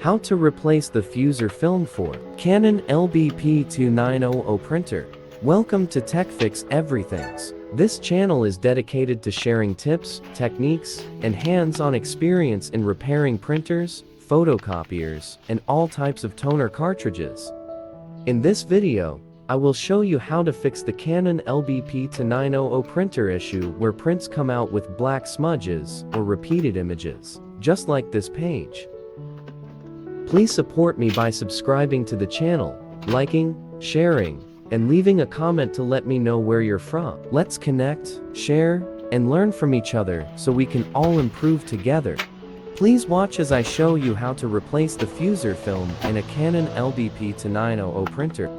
How to replace the fuser film for Canon LBP2900 printer. Welcome to TechFix Everythings. This channel is dedicated to sharing tips, techniques, and hands-on experience in repairing printers, photocopiers, and all types of toner cartridges. In this video, I will show you how to fix the Canon LBP2900 printer issue where prints come out with black smudges or repeated images, just like this page. Please support me by subscribing to the channel, liking, sharing, and leaving a comment to let me know where you're from. Let's connect, share, and learn from each other so we can all improve together. Please watch as I show you how to replace the fuser film in a Canon LBP2900 printer.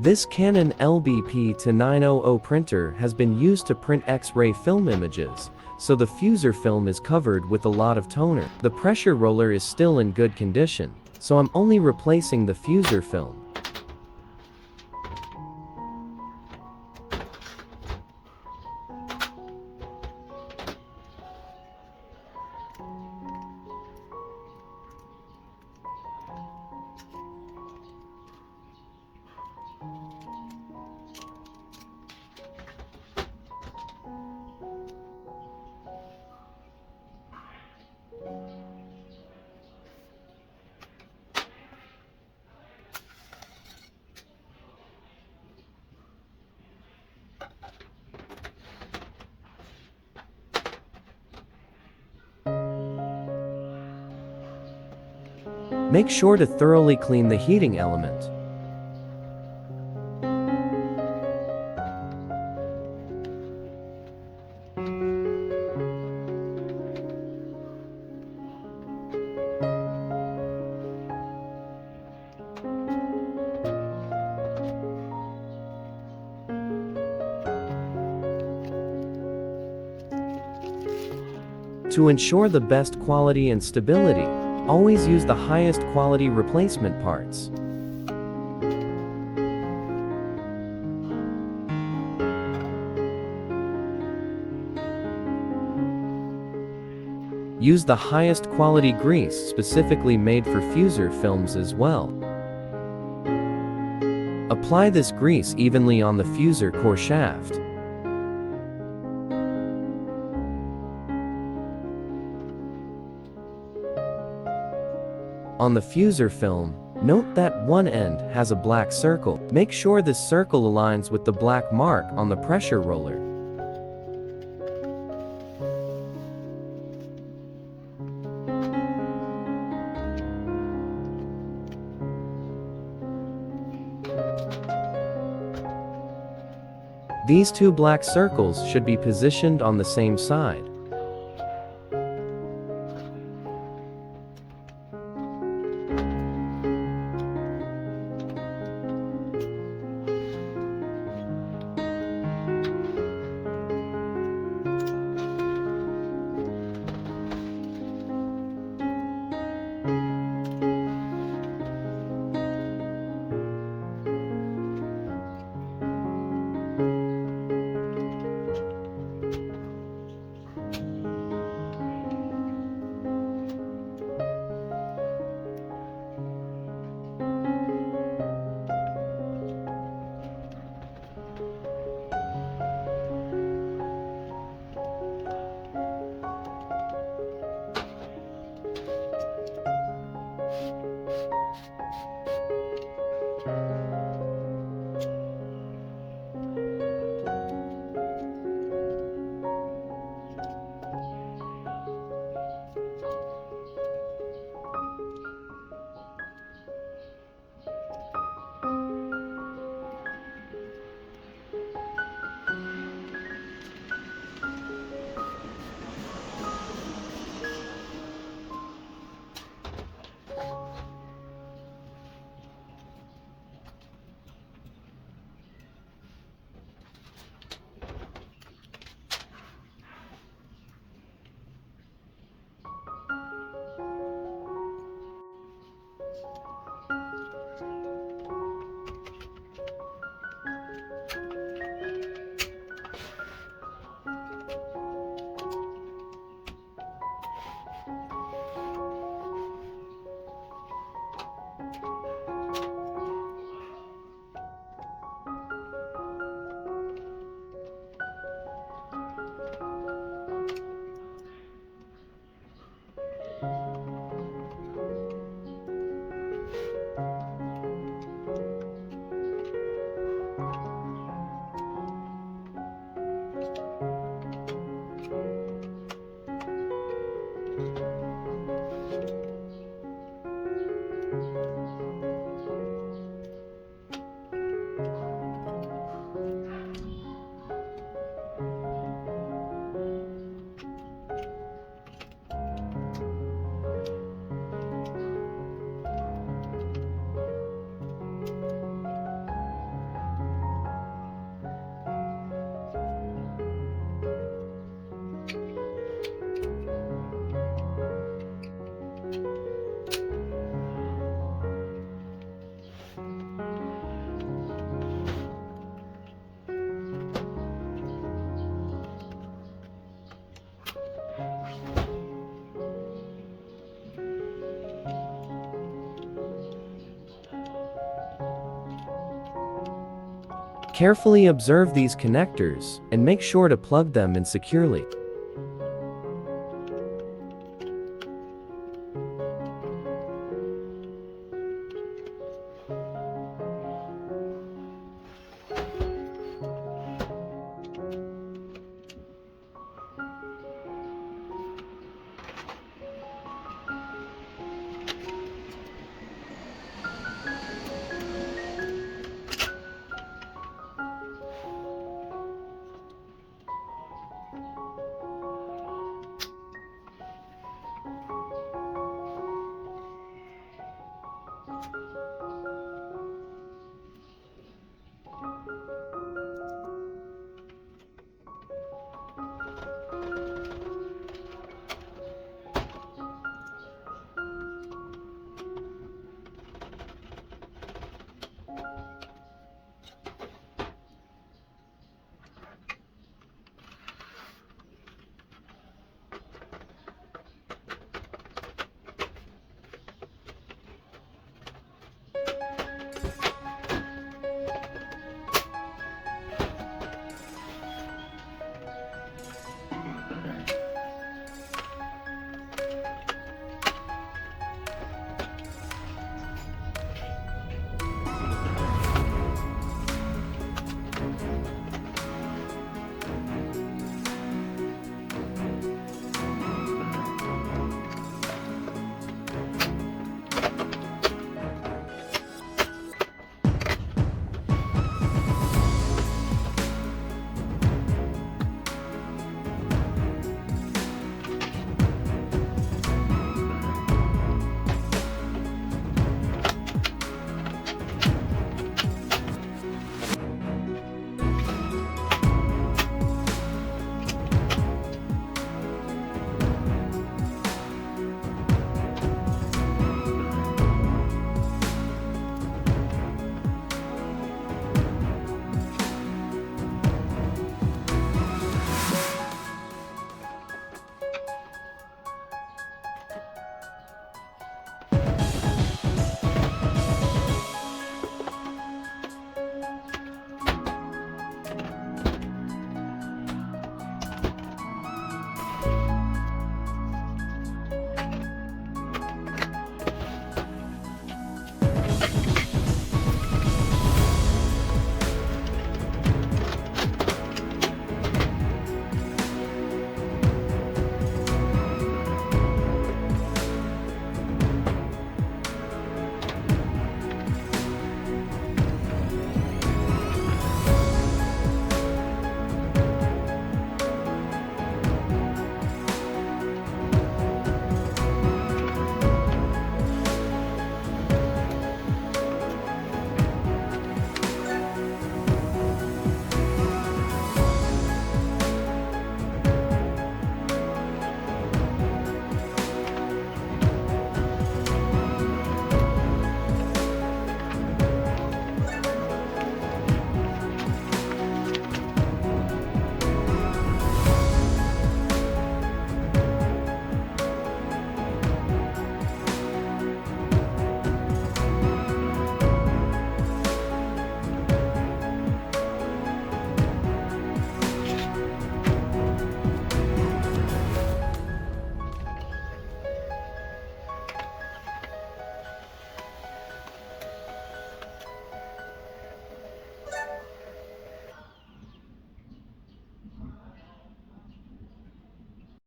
This Canon LBP2900 printer has been used to print X-ray film images, so the fuser film is covered with a lot of toner. The pressure roller is still in good condition, so I'm only replacing the fuser film. Make sure to thoroughly clean the heating element. To ensure the best quality and stability, always use the highest quality replacement parts. Use the highest quality grease specifically made for fuser films as well. Apply this grease evenly on the fuser core shaft. On the fuser film, note that one end has a black circle. Make sure this circle aligns with the black mark on the pressure roller. These two black circles should be positioned on the same side. Carefully observe these connectors and make sure to plug them in securely.